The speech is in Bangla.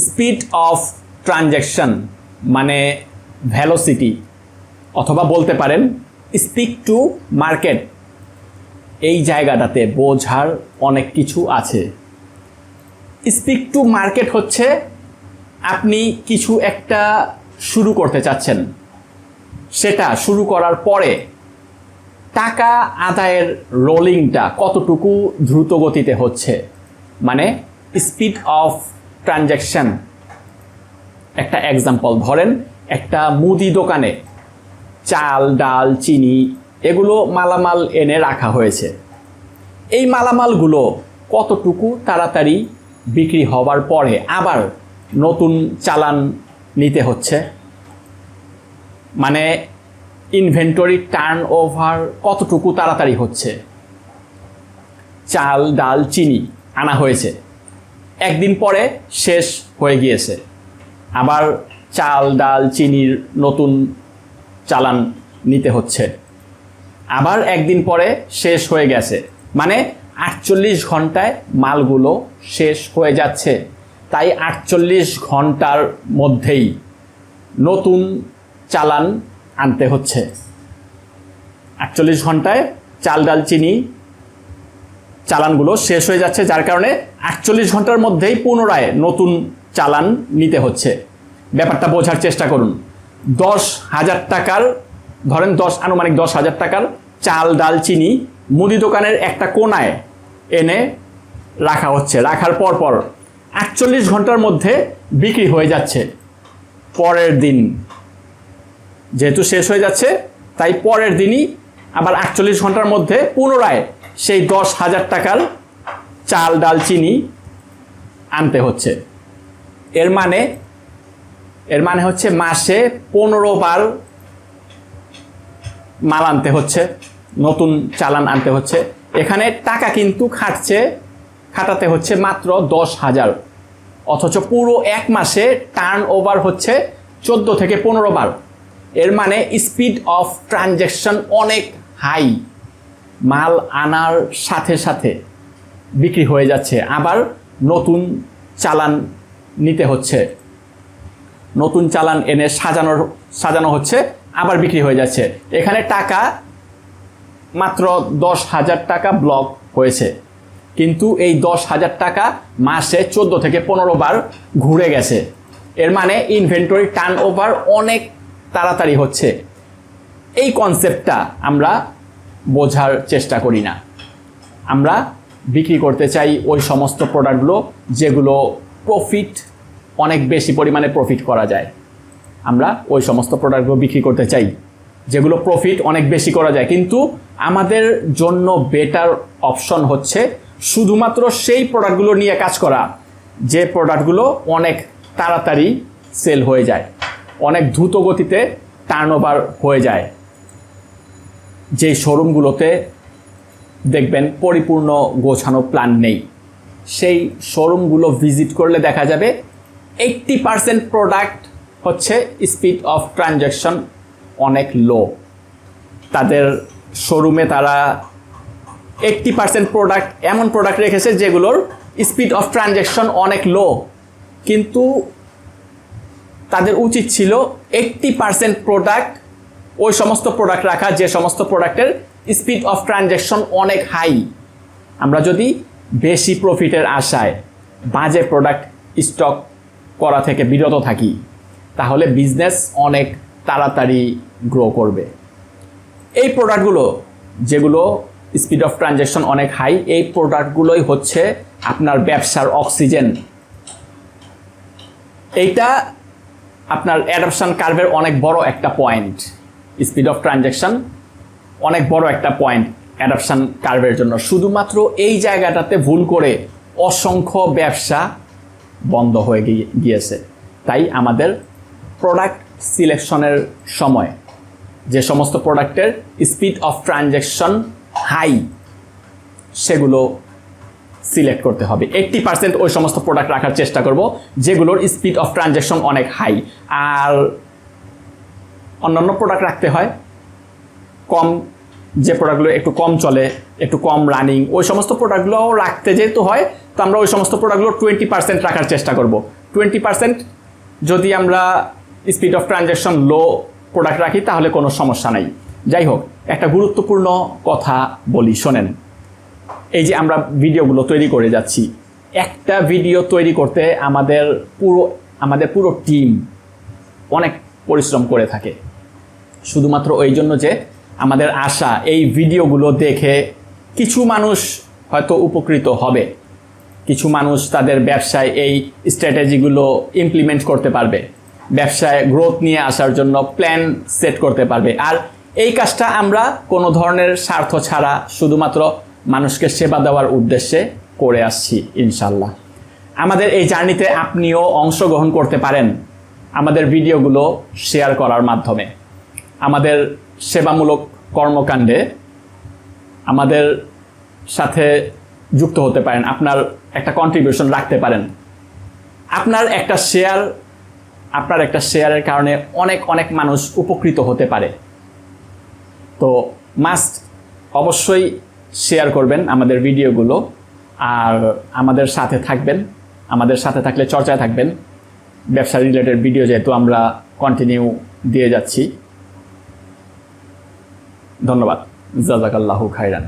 স্পিড অফ ট্রানজ্যাকশন মানে ভ্যালোসিটি, অথবা বলতে পারেন স্পিক টু মার্কেট। এই জায়গাটাতে বোঝার অনেক কিছু আছে। স্পিক টু মার্কেট হচ্ছে আপনি কিছু একটা শুরু করতে চাচ্ছেন, সেটা শুরু করার পরে টাকা আদায়ের রোলিংটা কতটুকু দ্রুত গতিতে হচ্ছে, মানে স্পিড অফ ট্রানজ্যাকশন। একটা এক্সাম্পল ধরেন, একটা মুদি দোকানে চাল, ডাল, চিনি এগুলো মালামাল এনে রাখা হয়েছে। এই মালামালগুলো কতটুকু তাড়াতাড়ি বিক্রি হওয়ার পরে আবার নতুন চালান নিতে হচ্ছে, মানে ইনভেন্টরি টার্ন ওভার কতটুকু তাড়াতাড়ি হচ্ছে। চাল, ডাল, চিনি আনা হয়েছে, একদিন পরে শেষ হয়ে গিয়েছে, আবার চাল, ডাল, চিনির নতুন চালান নিতে হচ্ছে, আবার একদিন পরে শেষ হয়ে গেছে, মানে 48 ঘন্টায় মালগুলো শেষ হয়ে যাচ্ছে। তাই 48 ঘন্টার মধ্যেই নতুন চালান আনতে হচ্ছে। 48 ঘন্টায় চাল, ডাল, চিনি চালানগুলো শেষ হয়ে যাচ্ছে, যার কারণে 48 ঘন্টার মধ্যেই পুনরায় নতুন চালান নিতে হচ্ছে। ব্যাপারটা বোঝার চেষ্টা করুন। 10,000 টাকার, ধরেন আনুমানিক 10,000 টাকার চাল, ডাল, চিনি মুদি দোকানের একটা কোনায় এনে রাখা হচ্ছে। রাখার পর 48 ঘন্টার মধ্যে বিক্রি হয়ে যাচ্ছে। পরের দিন যেহেতু শেষ হয়ে যাচ্ছে, তাই পরের দিনই আবার 48 ঘন্টার মধ্যে পুনরায় সেই 10,000 টাকার চাল, ডাল, চিনি আনতে হচ্ছে। এর মানে হচ্ছে মাসে 15 বার মাল আনতে হচ্ছে, নতুন চালান আনতে হচ্ছে। এখানে টাকা কিন্তু খাটাতে হচ্ছে মাত্র 10,000, অথচ পুরো এক মাসে টার্ন ওভার হচ্ছে 14 থেকে 15 বার। এর মানে স্পিড অফ ট্রানজ্যাকশন অনেক হাই। মাল আনার সাথে সাথে বিক্রি হয়ে যাচ্ছে, আবার নতুন চালান নিতে হচ্ছে, নতুন চালান এনে সাজানো হচ্ছে, আবার বিক্রি হয়ে যাচ্ছে। এখানে টাকা মাত্র 10,000 টাকা ব্লক হয়েছে, কিন্তু এই 10,000 টাকা মাসে 14 থেকে 15 বার ঘুরে গেছে। এর মানে ইনভেন্টরি টার্ন ওভার অনেক তাড়াতাড়ি হচ্ছে। এই কনসেপ্টটা আমরা বোঝার চেষ্টা করি না। আমরা বিক্রি করতে চাই ওই সমস্ত প্রোডাক্টগুলো যেগুলো অনেক বেশি পরিমাণে প্রফিট করা যায়। আমরা ওই সমস্ত প্রোডাক্টগুলো বিক্রি করতে চাই যেগুলো প্রফিট অনেক বেশি করা যায়, কিন্তু আমাদের জন্য বেটার অপশন হচ্ছে শুধুমাত্র সেই প্রোডাক্টগুলো নিয়ে কাজ করা যে প্রোডাক্টগুলো অনেক তাড়াতাড়ি সেল হয়ে যায়, অনেক দ্রুত গতিতে টার্নওভার হয়ে যায়। যেই শোরুমগুলোতে দেখবেন পরিপূর্ণ গোছানো প্ল্যান নেই, সেই শোরুমগুলো ভিজিট করলে দেখা যাবে 80% প্রোডাক্ট হচ্ছে স্পিড অফ ট্রানজ্যাকশন অনেক লো। তাদের শোরুমে তারা 80% প্রোডাক্ট এমন প্রোডাক্ট রেখেছে যেগুলোর স্পিড অফ ট্রানজ্যাকশন অনেক লো, কিন্তু তাদের উচিত ছিল 80% প্রোডাক্ট ওই সমস্ত প্রোডাক্ট রাখা যে সমস্ত প্রোডাক্টের স্পিড অফ ট্রানজ্যাকশন অনেক হাই। আমরা যদি বেশি প্রফিটের আশায় বাজে প্রোডাক্ট স্টক করা থেকে বিরত থাকি, তাহলে বিজনেস অনেক তাড়াতাড়ি গ্রো করবে। এই প্রোডাক্টগুলো যেগুলো স্পিড অফ ট্রানজ্যাকশন অনেক হাই, এই প্রোডাক্টগুলোই হচ্ছে আপনার ব্যবসার অক্সিজেন। এইটা আপনার অ্যাডপশন কার্ভের অনেক বড় একটা পয়েন্ট। স্পিড অফ ট্রানজ্যাকশন অনেক বড় একটা পয়েন্ট অ্যাডপশন কার্ভের জন্য। শুধুমাত্র এই জায়গাটাতে ভুল করে অসংখ্য ব্যবসা বন্ধ হয়ে গিয়েছে। তাই আমাদের প্রোডাক্ট সিলেকশনের সময় যে সমস্ত প্রোডাক্টের স্পিড অফ ট্রানজ্যাকশন হাই সেগুলো সিলেক্ট করতে হবে। 80% ওই সমস্ত প্রোডাক্ট রাখার চেষ্টা করব যেগুলোর স্পিড অফ ট্রানজ্যাকশন অনেক হাই, আর অন্যান্য প্রোডাক্ট রাখতে হয় কম, যে প্রোডাক্টগুলো একটু কম চলে, একটু কম রানিং, ওই সমস্ত প্রোডাক্টগুলো রাখতে যেহেতু হয়, তো আমরা ওই সমস্ত প্রোডাক্টগুলো 20% রাখার চেষ্টা করব। 20% যদি আমরা speed of transaction low product রাখি তাহলে কোনো সমস্যা নাই। যাই হোক, একটা গুরুত্বপূর্ণ কথা বলি, শোনেন। এই যে আমরা ভিডিওগুলো তৈরি করে যাচ্ছি, একটা ভিডিও তৈরি করতে আমাদের পুরো টিম অনেক পরিশ্রম করে থাকে, শুধুমাত্র ওই জন্য যে আমাদের আশা এই ভিডিওগুলো দেখে কিছু মানুষ হয়তো উপকৃত হবে, কিছু মানুষ তাদের ব্যবসায় এই স্ট্র্যাটেজিগুলো ইমপ্লিমেন্ট করতে পারবে, ব্যবসায় গ্রোথ নিয়ে আসার জন্য প্ল্যান সেট করতে পারবে। আর এই কাজটা আমরা কোনো ধরনের স্বার্থ ছাড়া শুধুমাত্র মানুষকে সেবা দেওয়ার উদ্দেশ্যে করে আসছি ইনশাল্লাহ। আমাদের এই জার্নিতে আপনিও অংশগ্রহণ করতে পারেন আমাদের ভিডিওগুলো শেয়ার করার মাধ্যমে। আমাদের সেবামূলক কর্মকাণ্ডে আমাদের সাথে যুক্ত হতে পারেন, আপনার একটা কন্ট্রিবিউশন রাখতে পারেন। আপনার একটা শেয়ারের কারণে অনেক মানুষ উপকৃত হতে পারে। তো মাস্ট অবশ্যই শেয়ার করবেন আমাদের ভিডিওগুলো, আর আমাদের সাথে থাকবেন। আমাদের সাথে থাকলে চর্চায় থাকবেন। ব্যবসা রিলেটেড ভিডিও যেহেতু আমরা কন্টিনিউ দিয়ে যাচ্ছি। ধন্যবাদ। জাযাকাল্লাহু খাইরান।